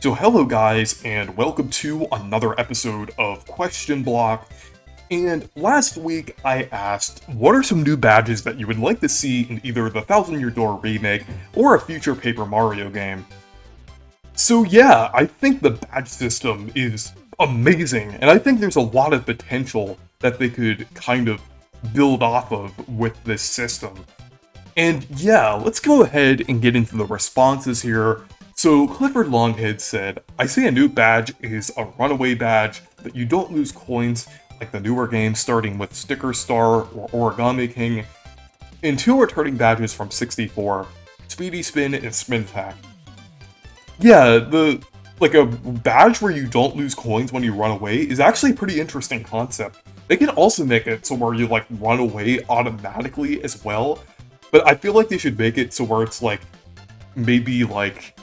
So hello guys, and welcome to another episode of Question Block. And last week I asked, what are some new badges that you would like to see in either the Thousand Year Door remake or a future Paper Mario game? So yeah, I think the badge system is amazing, and I think there's a lot of potential that they could kind of build off of with this system. And yeah, let's go ahead and get into the responses here. So Clifford Longhead said, I see a new badge is a runaway badge that you don't lose coins like the newer games starting with Sticker Star or Origami King, and two returning badges from 64, Speedy Spin and Spin Attack. Yeah, like a badge where you don't lose coins when you run away is actually a pretty interesting concept. They can also make it so where you like run away automatically as well, but I feel like they should make it so where it's like maybe like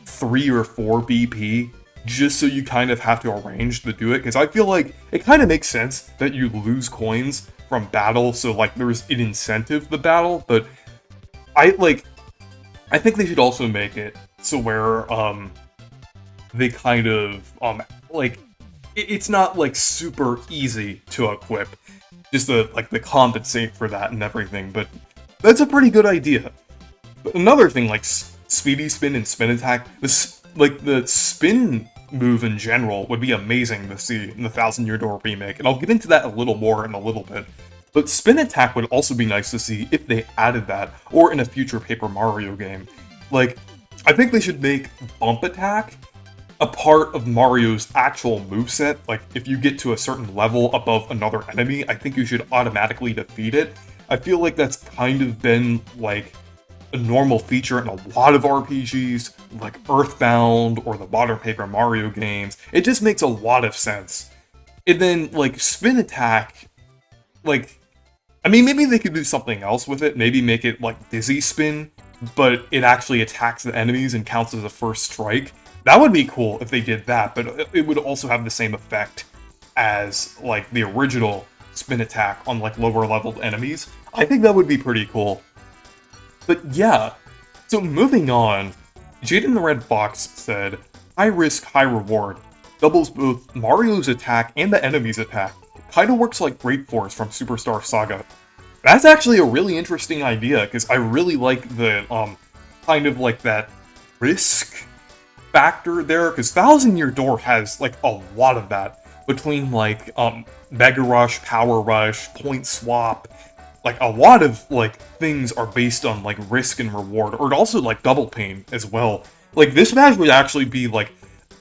3 or 4 BP, just so you kind of have to arrange to do it, because I feel like it kind of makes sense that you lose coins from battle, so like there's an incentive to battle, but I think they should also make it so where they kind of like it's not like super easy to equip, just to like the compensate for that and everything, but that's a pretty good idea. But another thing like Speedy Spin and Spin Attack, the spin move in general would be amazing to see in the Thousand Year Door remake, and I'll get into that a little more in a little bit. But Spin Attack would also be nice to see if they added that, or in a future Paper Mario game. Like, I think they should make Bump Attack a part of Mario's actual moveset. Like, if you get to a certain level above another enemy, I think you should automatically defeat it. I feel like that's kind of been, like, a normal feature in a lot of RPGs, like Earthbound or the modern Paper Mario games. It just makes a lot of sense. And then, like, Spin Attack, like, I mean, maybe they could do something else with it. Maybe make it like Dizzy Spin, but it actually attacks the enemies and counts as a first strike. That would be cool if they did that, but it would also have the same effect as, like, the original Spin Attack on, like, lower leveled enemies. I think that would be pretty cool. But yeah, so moving on, Jade in the Red Box said, high risk, high reward. Doubles both Mario's attack and the enemy's attack. Kinda works like Great Force from Superstar Saga. That's actually a really interesting idea, because I really like the, kind of like that risk factor there, because Thousand Year Door has, like, a lot of that, between, like, Mega Rush, Power Rush, Point Swap. Like, a lot of, like, things are based on, like, risk and reward, or also, like, Double Pain as well. Like, this match would actually be, like,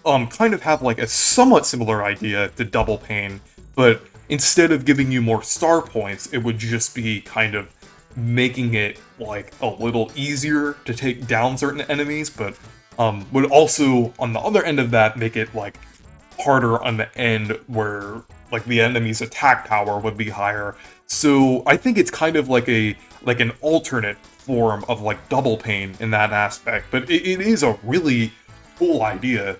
kind of have, like, a somewhat similar idea to Double Pain, but instead of giving you more star points, it would just be kind of making it, like, a little easier to take down certain enemies, but, would also, on the other end of that, make it, like, harder on the end where, like, the enemy's attack power would be higher. So I think it's kind of like an alternate form of like Double Pain in that aspect, but it is a really cool idea.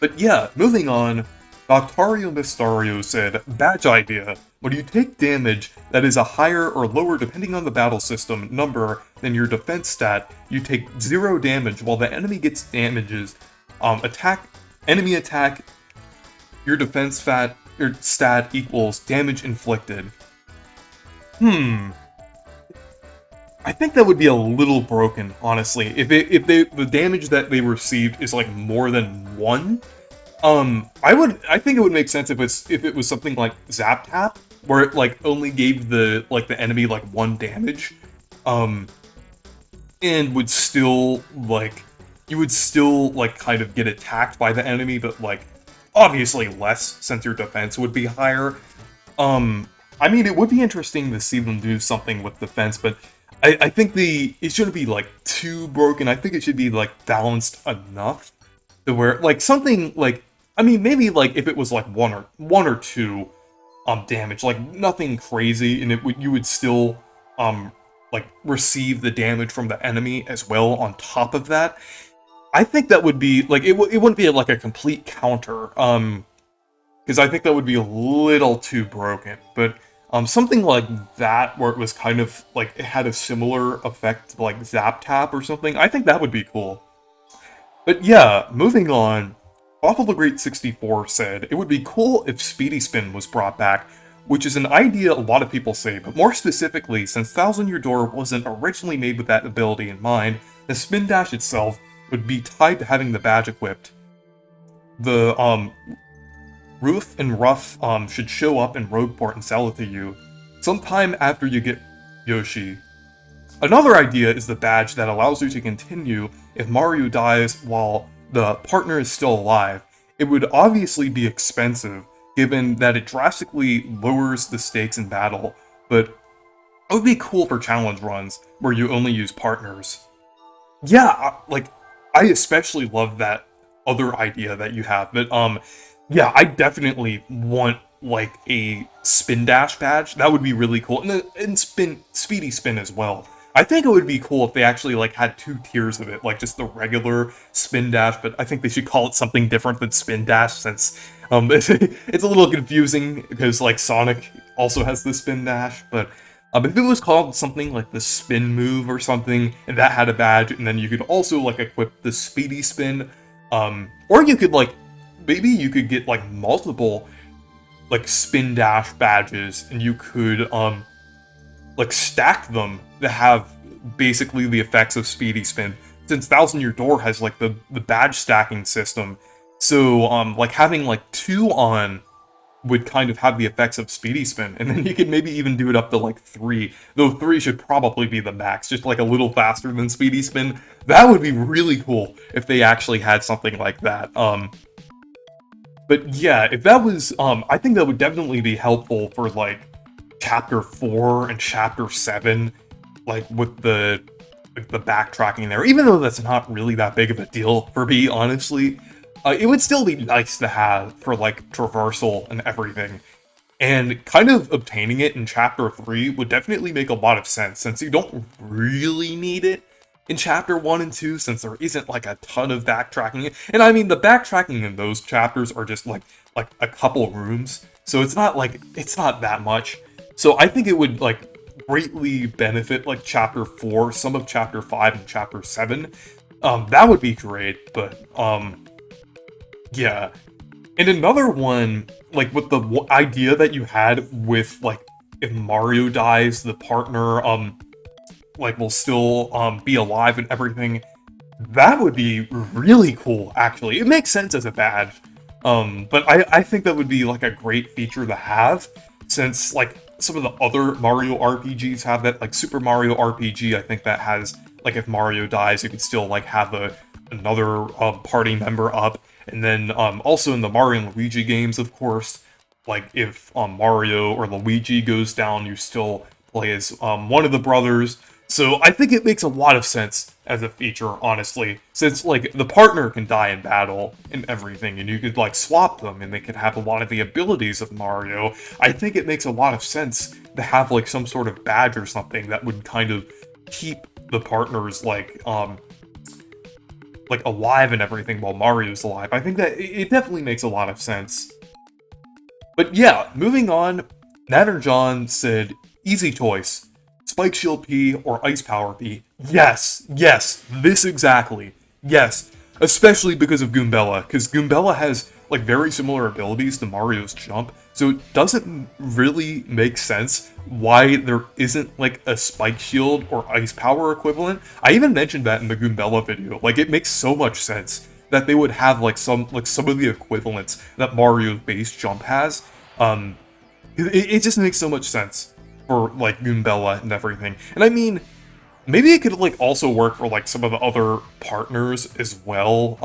But yeah, moving on, Doctario Mystario said, badge idea. When you take damage that is a higher or lower depending on the battle system number than your defense stat, you take 0 damage while the enemy gets damages. Enemy attack, your defense your stat equals damage inflicted. I think that would be a little broken, honestly. If the damage that they received is like more than 1, I think it would make sense if it was something like Zap Tap, where it like only gave the enemy like 1 damage, and would still like you would still like kind of get attacked by the enemy, but like obviously less since your defense would be higher. I mean, it would be interesting to see them do something with defense, but I think it shouldn't be, like, too broken. I think it should be, like, balanced enough to where, like, something, like, I mean, maybe, like, if it was, like, one or two, damage, like, nothing crazy, and you would still, like, receive the damage from the enemy as well on top of that. I think that would be, like, it wouldn't be, like, a complete counter, because I think that would be a little too broken, but something like that, where it was kind of, like, it had a similar effect to, like, Zap Tap or something, I think that would be cool. But yeah, moving on, Awful the Great 64 said, it would be cool if Speedy Spin was brought back, which is an idea a lot of people say, but more specifically, since Thousand Year Door wasn't originally made with that ability in mind, the Spin Dash itself would be tied to having the badge equipped. The, Roof and Ruff, should show up in Rogueport and sell it to you, sometime after you get Yoshi. Another idea is the badge that allows you to continue if Mario dies while the partner is still alive. It would obviously be expensive, given that it drastically lowers the stakes in battle, but it would be cool for challenge runs where you only use partners. Yeah, like, I especially love that other idea that you have, but yeah, I definitely want like a spin dash badge. That would be really cool, and speedy spin as well. I think it would be cool if they actually like had 2 tiers of it, like just the regular spin dash, but I think they should call it something different than spin dash since it's a little confusing because like Sonic also has the spin dash, but if it was called something like the spin move or something, and that had a badge, and then you could also like equip the speedy spin, or you could like, maybe you could get like multiple like spin dash badges, and you could like stack them to have basically the effects of speedy spin. Since Thousand Year Door has like the badge stacking system, so like having like 2 on would kind of have the effects of speedy spin, and then you could maybe even do it up to like 3, though 3 should probably be the max, just like a little faster than speedy spin. That would be really cool if they actually had something like that. But yeah, if that was, I think that would definitely be helpful for like Chapter 4 and Chapter 7, like with the backtracking there. Even though that's not really that big of a deal for me, honestly, it would still be nice to have for like traversal and everything. And kind of obtaining it in Chapter 3 would definitely make a lot of sense, since you don't really need it in Chapter 1 and 2, since there isn't like a ton of backtracking. And I mean, the backtracking in those chapters are just like a couple rooms, so it's not that much. So I think it would like greatly benefit like Chapter 4, some of Chapter 5 and Chapter 7. That would be great, but yeah. And another one, like with the idea that you had with like if Mario dies, the partner like will still be alive and everything. That would be really cool, actually. It makes sense as a badge. But I think that would be like a great feature to have, since like some of the other Mario RPGs have that, like Super Mario RPG, I think that has like if Mario dies, you could still like have another party member up. And then also in the Mario and Luigi games, of course, like if Mario or Luigi goes down, you still play as one of the brothers. So I think it makes a lot of sense as a feature, honestly, since like the partner can die in battle and everything, and you could like swap them and they could have a lot of the abilities of Mario. I think it makes a lot of sense to have like some sort of badge or something that would kind of keep the partners like alive and everything while Mario's alive. I think that it definitely makes a lot of sense. But yeah, moving on, Natter John said, easy choice. Spike Shield P or Ice Power P. Yes, this exactly. Yes, especially because of Goombella, because Goombella has like very similar abilities to Mario's jump, so it doesn't really make sense why there isn't like a Spike Shield or Ice Power equivalent. I even mentioned that in the Goombella video. Like, it makes so much sense that they would have like some of the equivalents that Mario's base jump has. It just makes so much sense for like Goombella and everything. And I mean, maybe it could like also work for like some of the other partners as well,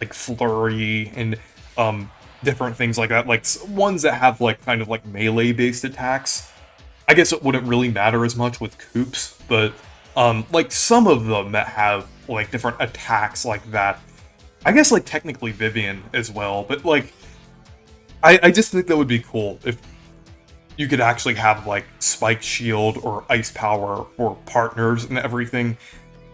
like Flurry and different things like that, like ones that have like kind of like melee based attacks. I guess it wouldn't really matter as much with Koops, but like some of them that have like different attacks like that. I guess like technically Vivian as well, but like I just think that would be cool if you could actually have like Spike Shield or Ice Power for partners and everything.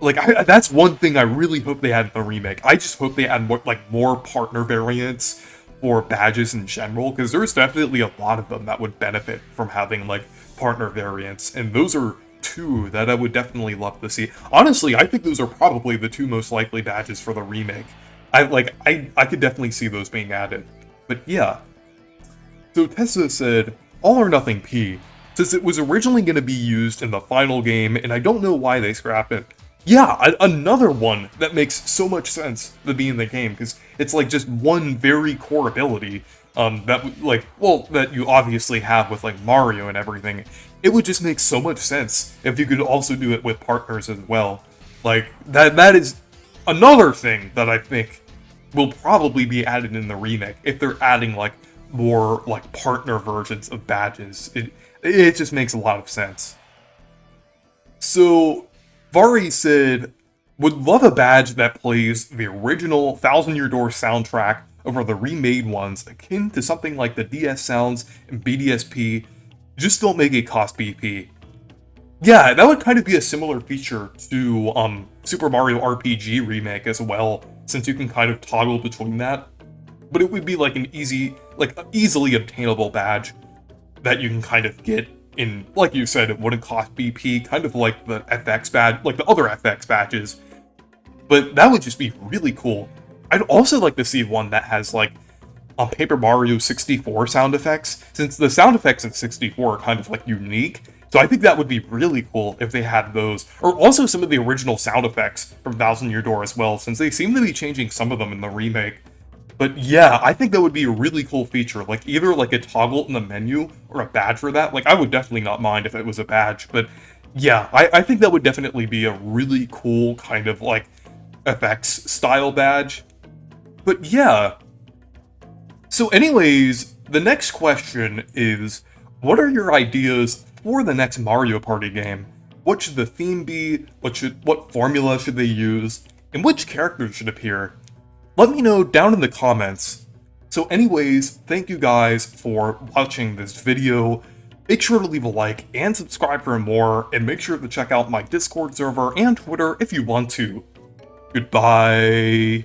Like, that's one thing I really hope they had in the remake. I just hope they add more partner variants for badges in general, because there's definitely a lot of them that would benefit from having like partner variants, and those are two that I would definitely love to see. Honestly, I think those are probably the two most likely badges for the remake. I could definitely see those being added. But yeah. So Tessa said, All or Nothing P, since it was originally going to be used in the final game, and I don't know why they scrapped it. Yeah, another one that makes so much sense to be in the game, because it's like just one very core ability that you obviously have with like Mario and everything. It would just make so much sense if you could also do it with partners as well. Like, that is another thing that I think will probably be added in the remake, if they're adding like more like partner versions of badges. It just makes a lot of sense. So Vari said, would love a badge that plays the original Thousand Year Door soundtrack over the remade ones, akin to something like the DS sounds and BDSP. Just don't make it cost BP. Yeah, that would kind of be a similar feature to Super Mario RPG Remake as well, since you can kind of toggle between that. But it would be like an easily obtainable badge that you can kind of get in, like you said, it wouldn't cost BP, kind of like the FX badge, like the other FX badges. But that would just be really cool. I'd also like to see one that has like Paper Mario 64 sound effects, since the sound effects in 64 are kind of like unique. So I think that would be really cool if they had those, or also some of the original sound effects from Thousand Year Door as well, since they seem to be changing some of them in the remake. But yeah, I think that would be a really cool feature, like either like a toggle in the menu or a badge for that. Like, I would definitely not mind if it was a badge, but yeah, I think that would definitely be a really cool kind of like FX style badge. But yeah. So anyways, the next question is, what are your ideas for the next Mario Party game? What should the theme be? What formula should they use? And which characters should appear? Let me know down in the comments. So anyways, thank you guys for watching this video. Make sure to leave a like and subscribe for more, and make sure to check out my Discord server and Twitter if you want to. Goodbye.